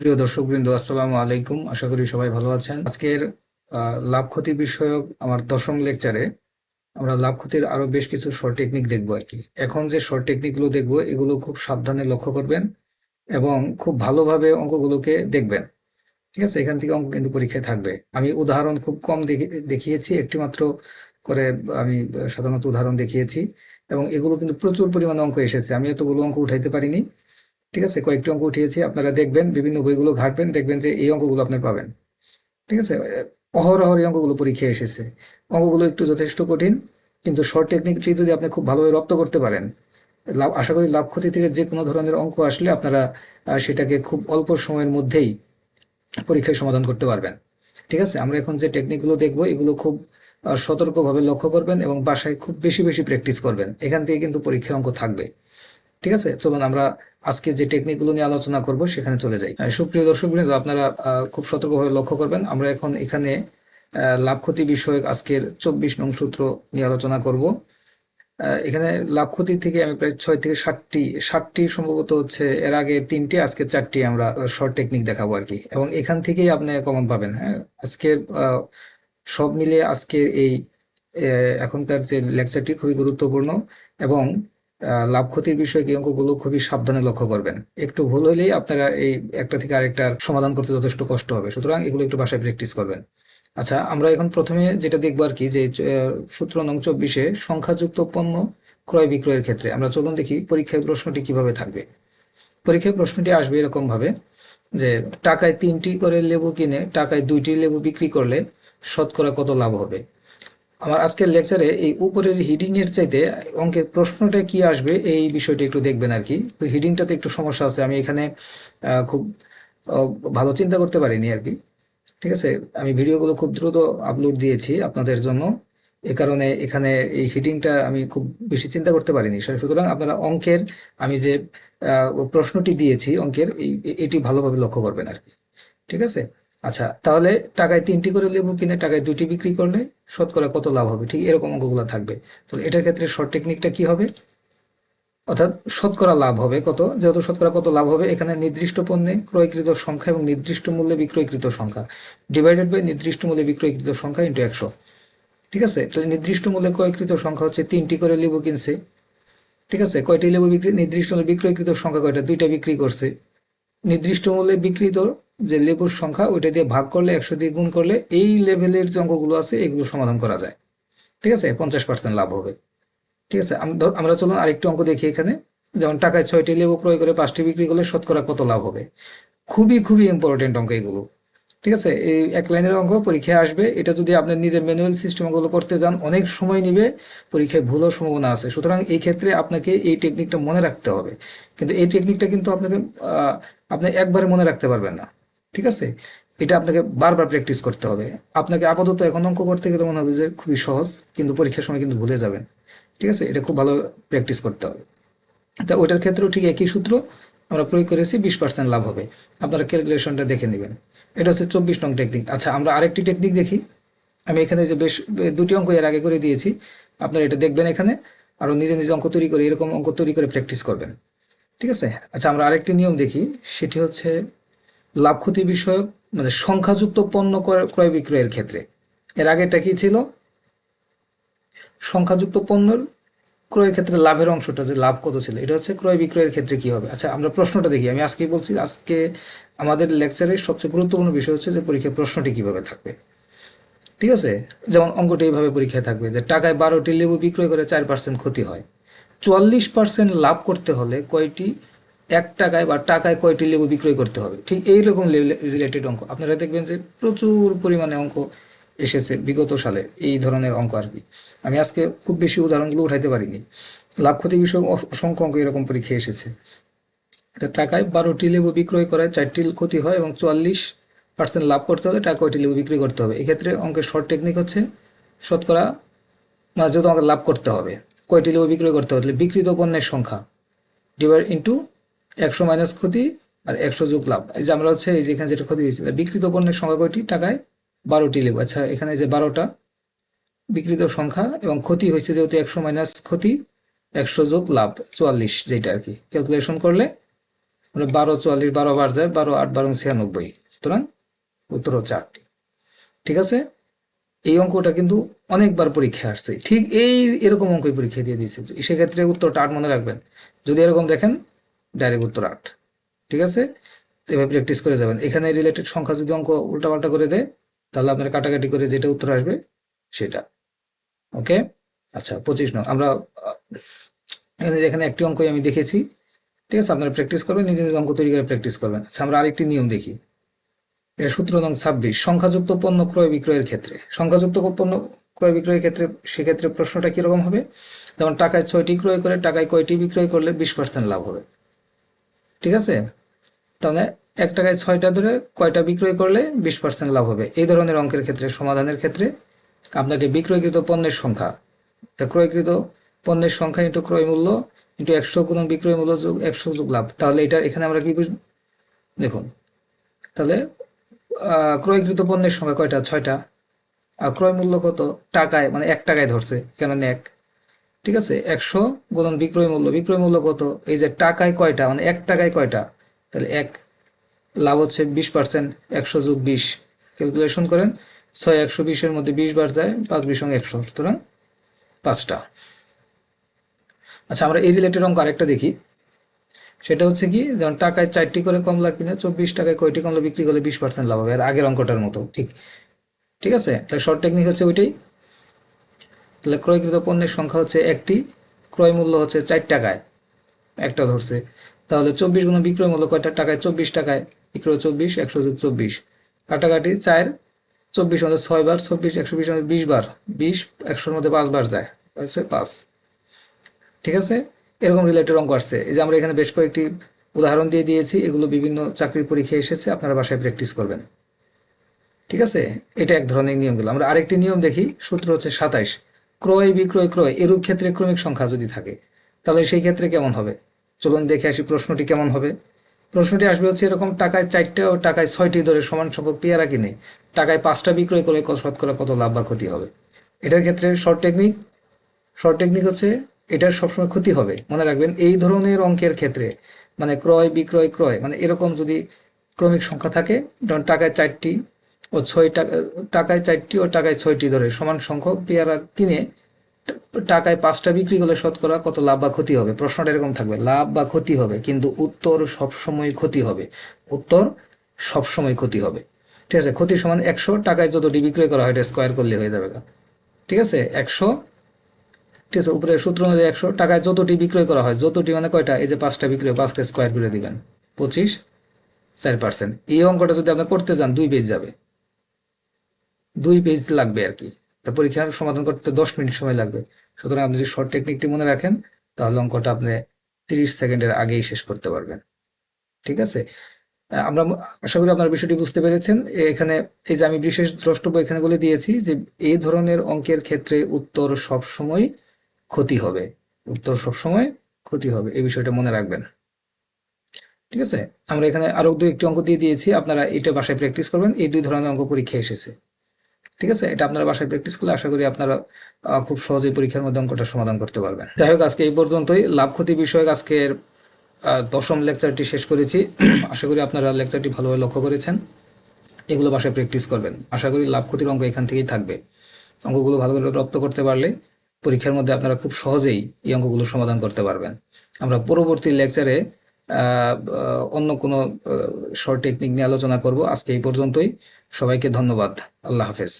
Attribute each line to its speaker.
Speaker 1: প্রিয় দর্শকবৃন্দ, আসসালামু আলাইকুম। আশা করি সবাই ভালো আছেন। আজকের লাভ ক্ষতি বিষয়ক আমার 10ম লেকচারে আমরা লাভ ক্ষতির আরো বেশ কিছু শর্ট টেকনিক দেখবো আর কি। এখন যে শর্ট টেকনিকগুলো দেখবো এগুলো খুব সাবধানে লক্ষ্য করবেন এবং খুব ভালোভাবে অঙ্কগুলোকে দেখবেন। ঠিক আছে, এখান থেকে অঙ্ক কিন্তু পরীক্ষায় থাকবে। আমি উদাহরণ খুব কম দেখিয়েছি, একটি মাত্র করে আমি সাধারণত উদাহরণ দেখিয়েছি এবং এগুলো কিন্তু প্রচুর পরিমাণে অঙ্ক এসেছে। আমি এতগুলো অঙ্ক উঠাইতে পারিনি। ঠিক আছে, কয়েকটি অঙ্ক উঠিয়েছি। আপনারা দেখবেন, বিভিন্ন বইগুলো ঘাটবেন, দেখবেন যে এই অঙ্কগুলো আপনি পাবেন। ঠিক আছে, অহরহ এই অঙ্কগুলো পরীক্ষায় এসেছে। অঙ্কগুলো একটু যথেষ্ট কঠিন, কিন্তু শর্ট টেকনিকটি যদি আপনি খুব ভালোভাবে রপ্ত করতে পারেন, আশা করি লাভ ক্ষতি থেকে যে কোনো ধরনের অঙ্ক আসলে আপনারা সেটাকে খুব অল্প সময়ের মধ্যেই পরীক্ষায় সমাধান করতে পারবেন। ঠিক আছে, আমরা এখন যে টেকনিকগুলো দেখবো এগুলো খুব সতর্কভাবে লক্ষ্য করবেন এবং বাসায় খুব বেশি বেশি প্র্যাকটিস করবেন। এখান থেকে কিন্তু পরীক্ষায় অঙ্ক থাকবে। ঠিক আছে, চলুন আমরা আজকে যে টেকনিকগুলো নিয়ে আলোচনা করব সেখানে চলে যাই। সুপ্রিয় দর্শকবৃন্দ, আপনারা খুব সতর্কভাবে লক্ষ্য করবেন। আমরা এখন এখানে লাভ ক্ষতি বিষয়ক আজকের 24 নং সূত্র নিয়ে আলোচনা করব। এখানে লাভ ক্ষতি থেকে আমি প্রায় 6 থেকে 7টি সম্ভবত হচ্ছে, এর আগে 3টে, আজকে 4টি আমরা শর্ট টেকনিক দেখাবো আর কি। এবং এখান থেকেই আপনি কমন পাবেন। হ্যাঁ, আজকের সব মিলিয়ে আজকের এই এখনকার যে লেকচারটি খুবই গুরুত্বপূর্ণ এবং লাভ ক্ষতির বিষয়ে এই অঙ্কগুলো খুবই সাবধানে লক্ষ্য করবেন। একটু ভুল হলেই আপনারা এই একটা থেকে আরেকটার সমাধান করতে যথেষ্ট কষ্ট হবে, সুতরাং এগুলো একটু বাসায় প্র্যাকটিস করবেন। আচ্ছা, আমরা এখন প্রথমে যেটা দেখবো আর কি, যে সূত্র নং 24-এ সংখ্যাযুক্ত পণ্য ক্রয় বিক্রয়ের ক্ষেত্রে আমরা চলুন দেখি পরীক্ষায় প্রশ্নটি কিভাবে থাকবে। পরীক্ষায় প্রশ্নটি আসবে এরকম ভাবে যে টাকায় 3টি করে লেবু কিনে টাকায় 2টি লেবু বিক্রি করলে শতকরা কত লাভ হবে। আমার আজকের লেকচারে এই উপরের হিডিং এর চাইতে অঙ্কের প্রশ্নটা কি আসবে এই বিষয়টা একটু দেখবেন আর কি। তো হিডিংটাতে একটু সমস্যা আছে, আমি এখানে খুব আহ, ভালো চিন্তা করতে পারিনি আর কি। ঠিক আছে, আমি ভিডিওগুলো খুব দ্রুত আপলোড দিয়েছি আপনাদের জন্য, এ কারণে এখানে এই হিডিংটা আমি খুব বেশি চিন্তা করতে পারিনি। সুতরাং আপনারা অঙ্কের আমি যে প্রশ্নটি দিয়েছি অঙ্কের এটি ভালোভাবে লক্ষ্য করবেন আর কি। ঠিক আছে, আচ্ছা তাহলে টাকায় 3টি করে লেবু কিনে টাকায় 2টি বিক্রি করলে শতকরা কত লাভ হবে, ঠিক এরকম অঙ্কগুলো থাকবে। তো এটার ক্ষেত্রে শর্ট টেকনিকটা কি হবে, অর্থাৎ শতকরা লাভ হবে কত, যেহেতু শতকরা কত লাভ হবে, এখানে নির্দিষ্ট পণ্যে ক্রয়কৃত সংখ্যা এবং নির্দিষ্ট মূল্যে বিক্রয়কৃত সংখ্যা ডিভাইডেড বাই নির্দিষ্ট মূল্যে বিক্রয়কৃত সংখ্যা ইন্টু 100। ঠিক আছে, তাহলে নির্দিষ্ট মূল্যে ক্রয়কৃত সংখ্যা হচ্ছে 3টি করে লেবু কিনছে। ঠিক আছে, কয়টি লেবু বিক্রি, নির্দিষ্ট মূল্যে বিক্রয়কৃত সংখ্যা কয়টা, 2টা বিক্রি করছে। নির্দিষ্ট মূল্যে বিক্রিত যে লেবুর সংখ্যা ওইটা দিয়ে ভাগ করলে, 100 দিয়ে গুণ করলে এই লেভেলের যে অঙ্কগুলো আছে এগুলো সমাধান করা যায়। ঠিক আছে, 50% লাভ হবে। ঠিক আছে, আমরা চলুন আরেকটু অঙ্ক দেখি এখানে। যেমন টাকায় 6টি লেবু ক্রয় করে 5টি বিক্রি করলে শতকরা কত লাভ হবে। খুবই খুবই ইম্পর্টেন্ট অঙ্ক এগুলো। ঠিক আছে, এই এক লাইনের অঙ্ক পরীক্ষায় আসবে। এটা যদি আপনি নিজে ম্যানুয়াল সিস্টেম গুলো করতে যান অনেক সময় নিবে, পরীক্ষায় ভুলও সম্ভাবনা আছে। সুতরাং এই ক্ষেত্রে আপনাকে এই টেকনিকটা মনে রাখতে হবে, কিন্তু এই টেকনিকটা কিন্তু আপনাকে আপনি একবারে মনে রাখতে পারবেন না। ঠিক আছে, এটা আপনাকে বারবার প্র্যাকটিস করতে হবে। আপনাকে আপাতত এখন অঙ্ক করতে গেলে মনে হবে যে খুবই সহজ, কিন্তু পরীক্ষার সময় কিন্তু ভুলে যাবেন। ঠিক আছে, এটা খুব ভালো প্র্যাকটিস করতে হবে। তা ওইটার ক্ষেত্রেও ঠিক একই সূত্র আমরা প্রয়োগ করেছি, 20% লাভ হবে। আপনারা ক্যালকুলেশনটা দেখে নেবেন। এটা হচ্ছে 24 নং টেকনিক। আচ্ছা, আমরা আরেকটি টেকনিক দেখি। আমি এখানে যে বেশ 2টি অঙ্ক এর আগে করে দিয়েছি, আপনারা এটা দেখবেন এখানে, আরও নিজে নিজে অঙ্ক তৈরি করে, এরকম অঙ্ক তৈরি করে প্র্যাকটিস করবেন। ঠিক আছে, আচ্ছা আমরা আরেকটি নিয়ম দেখি, সেটি হচ্ছে লাভ ক্ষতি বিষয়ক, মানে সংখ্যাযুক্ত পণ্য ক্রয় বিক্রয়ের ক্ষেত্রে। এর আগেটা কি ছিল, সংখ্যাযুক্ত পণ্যের ক্রয়ের ক্ষেত্রে লাভের অংশটা, যে লাভ কত ছিল, এটা হচ্ছে ক্রয় বিক্রয়ের ক্ষেত্রে কি হবে। আচ্ছা আমরা প্রশ্নটা দেখি। আমি আজকেই বলছি, আজকে আমাদের লেকচারের সবচেয়ে গুরুত্বপূর্ণ বিষয় হচ্ছে যে পরীক্ষায় প্রশ্নটি কিভাবে থাকবে। ঠিক আছে, যেমন অঙ্কটি এইভাবে পরীক্ষায় থাকবে যে টাকায় 12টি লেবু বিক্রয় করে 4% ক্ষতি হয়, 44% লাভ করতে হলে কয়টি, 1 টাকায় বা টাকায় কয়টি লেবু বিক্রয় করতে হবে। ঠিক এইরকম রিলেটেড অঙ্ক আপনারা দেখবেন যে প্রচুর পরিমাণে অঙ্ক এসেছে বিগত সালে, এই ধরনের অঙ্ক আর কি। আমি আজকে খুব বেশি উদাহরণগুলো উঠাইতে পারিনি। লাভ ক্ষতি বিষয়ক অসংখ্য অঙ্ক এরকম পরীক্ষায় এসেছে। টাকায় 12টি লেবু বিক্রয় করায় 4টি ক্ষতি হয় এবং 44% লাভ করতে হলে টাকা কয়টি লেবু বিক্রি করতে হবে। এক্ষেত্রে অঙ্কের শর্ট টেকনিক হচ্ছে শতকরা, মানে যেহেতু আমাকে লাভ করতে হবে, কয়টি লেবু বিক্রয় করতে হবে, তাহলে বিক্রিত পণ্যের সংখ্যা ডিভাইড ইন্টু 100 মাইনাস ক্ষতি আর 100 যোগ লাভ। এই যে আমরা হচ্ছে এই যে এখানে যেটা ক্ষতি হয়েছিল, বিক্রিত পণ্যের সংখ্যা কয়টি, টাকায় 12টি লেবু। আচ্ছা এখানে যে 12টা বিক্রিত সংখ্যা এবং ক্ষতি হয়েছে যেহেতু 100 মাইনাস ক্ষতি 100 যোগ লাভ 44, যেটা আর কি ক্যালকুলেশন করলে মানে 12 44 12 বার যায়, 12 8 12 96, সুতরাং উত্তর হচ্ছে 8টি। ঠিক আছে, এই অঙ্কটা কিন্তু অনেকবার পরীক্ষায় আসছে, ঠিক এরকম অঙ্কই পরীক্ষা দিয়ে দিয়েছে, সেক্ষেত্রে উত্তরটা 8 মনে রাখবেন। যদি এরকম দেখেন ডাইরেক্ট উত্তর 8। ঠিক আছে, এভাবে প্র্যাকটিস করে যাবেন। এখানে রিলেটেড সংখ্যা যদি অঙ্ক উল্টাপাল্টা করে দেয়, তাহলে আপনার কাটাকাটি করে যেটা উত্তর আসবে সেটা। ওকে, আচ্ছা 25 নং আমরা এখানে একটি অঙ্কই আমি দেখেছি। ঠিক আছে, আপনারা প্র্যাকটিস করবেন, নিজে নিজে অঙ্ক তৈরি করে প্র্যাকটিস করবেন। আচ্ছা, আমরা আরেকটি নিয়ম দেখি। এটা সূত্র নং 26, সংখ্যাযুক্ত পণ্য ক্রয় বিক্রয়ের ক্ষেত্রে। সংখ্যাযুক্ত পণ্য ক্রয় বিক্রয়ের ক্ষেত্রে সেক্ষেত্রে প্রশ্নটা কিরকম হবে? যেমন টাকায় 6টি ক্রয় করে টাকায় কয়টি বিক্রয় করলে 20% লাভ হবে। ঠিক আছে, তাহলে 1 টাকায় 6টা ধরে কয়টা বিক্রয় করলে 20% লাভ হবে। এই ধরনের অঙ্কের ক্ষেত্রে, সমাধানের ক্ষেত্রে আপনাকে বিক্রয়কৃত পণ্যের সংখ্যা, ক্রয়কৃত পণ্যের সংখ্যা ইন্টু ক্রয় মূল্য ইন্টু 100 গুণন বিক্রয় মূল্য যোগ 100 যোগ লাভ। তাহলে এটা এখানে আমরা কি দেখুন, তাহলে ক্রয়কৃত পণ্যের সংখ্যা কয়টা? 6টা। আর ক্রয় মূল্য কত? টাকায়, মানে 1 টাকায় ধরছে, কেন 1। ঠিক আছে, 100 গুণন বিক্রয় মূল্য, বিক্রয় মূল্য কত? এই যে টাকায় কয়টা, মানে 1 টাকায় কয়টা, তাহলে 1। লাভ হচ্ছে 20%, 100 যোগ 20, ক্যালকুলেশন করেন। 6 120-এর মধ্যে 20 বার যায়, 5 20 100, সুতরাং 5টা। আচ্ছা, আমরা এই রিলেটেড অঙ্ক আরেকটা দেখি। সেটা হচ্ছে কি, যেমন টাকায় 4টি করে কমলা কিনে 24 টাকায় কয়টি কমলা বিক্রি করলে 20% লাভ হবে, আর আগের অঙ্কটার মতো ঠিক। ঠিক আছে, তাহলে শর্ট টেকনিক হচ্ছে ওইটাই। তাহলে ক্রয়কৃত পণ্যের সংখ্যা হচ্ছে 1টি, ক্রয় মূল্য হচ্ছে 4 টাকায়, একটা ধরছে। তাহলে 24 গুণ বিক্রয় মূল্য কয়টা? টাকায় 24 টাকায়, বিক্রয় 24, 100 যোগ 24, কাটাকাটি 4 24 মধ্যে 6 বার, 24 120 মধ্যে 20 বার, 20 100-র মধ্যে 5 বার যায়, হচ্ছে 5। ঠিক আছে, এরকম রিলেটেড অঙ্ক আসছে। এই যে আমরা এখানে বেশ কয়েকটি উদাহরণ দিয়ে দিয়েছি, এগুলো বিভিন্ন চাকরির পরীক্ষায় এসেছে, আপনারা বাসায় প্র্যাকটিস করবেন। ঠিক আছে, এটা এক ধরনের নিয়মগুলো। আমরা আরেকটি নিয়ম দেখি, সূত্র হচ্ছে 27, ক্রয় বিক্রয় ক্রয় এরূপ ক্ষেত্রে ক্রমিক সংখ্যা যদি থাকে, তাহলে সেই ক্ষেত্রে কেমন হবে? চলুন দেখে আসি প্রশ্নটি কেমন হবে। প্রশ্নটি আসবে হচ্ছে এরকম, টাকায় 4টা ও টাকায় 6টি ধরে সমান সংখ্যক পেয়ারা কিনে টাকায় 5টা বিক্রয় করে শতকরা কত লাভ বা ক্ষতি হবে। এটার ক্ষেত্রে শর্ট টেকনিক হচ্ছে, এটার সবসময় ক্ষতি হবে, মনে রাখবেন। এই ধরনের অঙ্কের ক্ষেত্রে, মানে ক্রয় বিক্রয় ক্রয়, মানে এরকম যদি ক্রমিক সংখ্যা থাকে, যেমন টাকায় 4টি ও 6 টাকা, টাকায় 4টি ও টাকায় 6টি ধরে সমান সংখ্যক পেয়ারা কিনে টাকায় 5টা বিক্রি করলে শতকরা কত লাভ বা ক্ষতি হবে। প্রশ্নটা এরকম থাকবে, লাভ বা ক্ষতি হবে, কিন্তু উত্তর সবসময় ক্ষতি হবে। উত্তর সবসময় ক্ষতি হবে। ঠিক আছে, ক্ষতির সমান 100, টাকায় যতটি বিক্রয় করা হয় এটা স্কোয়ার করলে হয়ে যাবে। ঠিক আছে, 100, ঠিক আছে, উপরে সূত্র অনুযায়ী 100, টাকায় যতটি বিক্রয় করা হয়, যতটি মানে কয়টা? এই যে 5টা বিক্রয়, 5কে স্কোয়ার করে দিবেন, 25 4%। এই অঙ্কটা যদি আপনি করতে যান 2 পেজ যাবে, 2 পেজ লাগবে আর কি। তা পরীক্ষার সমাধান করতে 10 মিনিট সময় লাগবে। সুতরাং আপনি যদি শর্ট টেকনিকটি মনে রাখেন, তাহলে অঙ্কটা আপনি 30 সেকেন্ডের আগেই শেষ করতে পারবেন। ঠিক আছে, আমরা আশা করি আপনারা বিষয়টি বুঝতে পেরেছেন। এখানে এই যে আমি বিশেষ দ্রষ্টব্য এখানে বলে দিয়েছি যে এই ধরনের অঙ্কের ক্ষেত্রে উত্তর সবসময় ক্ষতি হবে। উত্তর সবসময় ক্ষতি হবে, এই বিষয়টা মনে রাখবেন। ঠিক আছে, আমরা এখানে আরো 2-1টি অঙ্ক দিয়ে দিয়েছি, আপনারা এটা বাসায় প্র্যাকটিস করবেন। এই 2 ধরনের অঙ্ক পরীক্ষায় এসেছে। ঠিক আছে, এটা আপনারা বাসায় প্র্যাকটিস করলে আশা করি আপনারা খুব সহজেই পরীক্ষার মধ্যে অঙ্কটা সমাধান করতে পারবেন। যাই হোক, আজকে এই পর্যন্তই। লাভ ক্ষতি বিষয়ক আজকের 10ম লেকচারটি শেষ করেছি। আশা করি আপনারা লেকচারটি ভালোভাবে লক্ষ্য করেছেন। এগুলো বাসায় প্র্যাকটিস করবেন। আশা করি লাভ ক্ষতির অঙ্ক এখান থেকেই থাকবে। অঙ্কগুলো ভালো করে রপ্ত করতে পারলে পরীক্ষার মধ্যে আপনারা খুব সহজেই এই অঙ্কগুলো সমাধান করতে পারবেন। আমরা পরবর্তী লেকচারে অন্য কোনো শর্ট টেকনিক নিয়ে আলোচনা করব। আজকে এই পর্যন্তই। সবাইকে ধন্যবাদ। আল্লাহ হাফেজ।